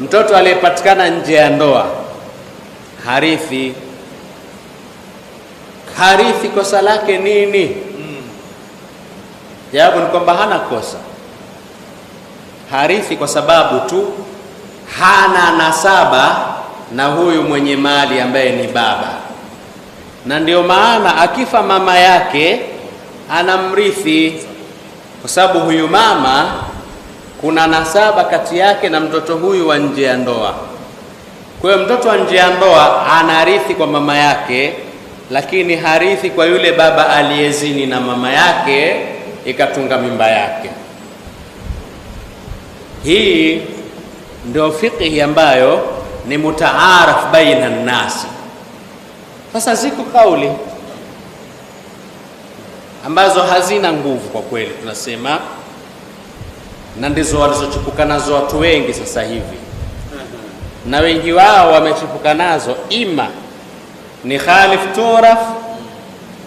Mtoto aliyepatikana nje ya ndoa harithi. Harithi kosa lake nini? Jawabu ni kwamba hana kosa. Harithi kwa sababu tu hana nasaba na huyu mwenye mali ambaye ni baba, na ndio maana akifa mama yake anamrithi, kwa sababu huyu mama kuna nasaba kati yake na mtoto huyu wa nje ya ndoa. Kwa hiyo mtoto wa nje ya ndoa anarithi kwa mama yake, lakini harithi kwa yule baba aliyezini na mama yake ikatunga mimba yake. Hii ndio fiqhi ambayo ni mutaaraf baina nnasi. Sasa ziko kauli ambazo hazina nguvu kwa kweli, tunasema, na ndizo walizochipuka nazo watu wengi sasa hivi, na wengi wao wamechipuka nazo ima ni khalif turaf,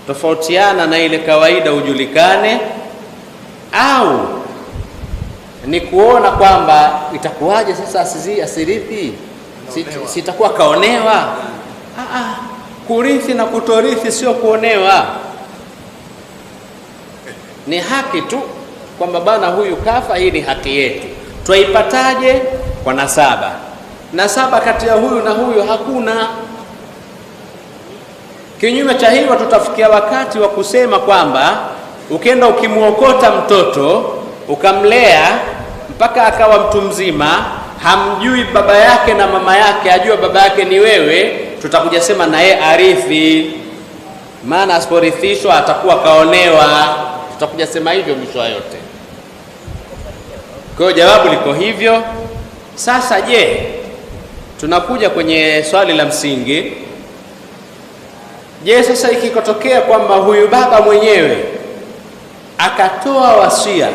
tofautiana na ile kawaida ujulikane, au ni kuona kwamba itakuwaje sasa asirithi, sitakuwa kaonewa. Kurithi na kutorithi sio kuonewa, ni haki tu, kwamba bana huyu kafa, hii ni haki yetu. Twaipataje? Kwa nasaba. Nasaba kati ya huyu na huyu hakuna. Kinyume cha hivyo, tutafikia wakati wa kusema kwamba ukienda ukimuokota mtoto ukamlea mpaka akawa mtu mzima, hamjui baba yake na mama yake, ajua baba yake ni wewe, tutakuja sema na yeye arithi, maana asiporithishwa atakuwa kaonewa. Tutakuja sema hivyo mwisho yote. Kwa hiyo jawabu liko hivyo. Sasa je, tunakuja kwenye swali la msingi. Je, sasa ikikotokea kwamba huyu baba mwenyewe akatoa wasia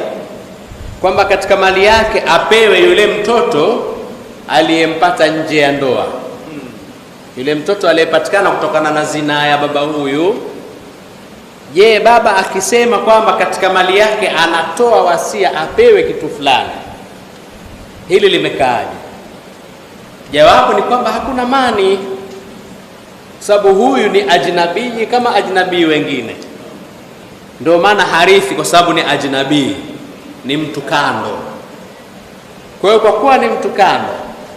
kwamba katika mali yake apewe yule mtoto aliyempata nje ya ndoa, yule mtoto aliyepatikana kutokana na zina ya baba huyu, je, baba akisema kwamba katika mali yake anatoa wasia apewe kitu fulani, hili limekaaje? Jawabu ni kwamba hakuna mani, sababu huyu ni ajnabii kama ajnabii wengine. Ndio maana harithi, kwa sababu ni ajnabii, ni mtu kando. Kwa hiyo kwa kuwa ni mtu kando,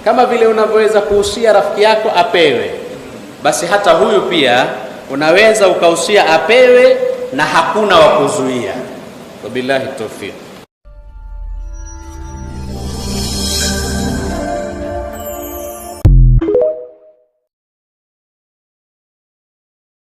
kama vile unavyoweza kuhusia rafiki yako apewe, basi hata huyu pia unaweza ukahusia apewe, na hakuna wa kuzuia. Wabillahi tawfiq.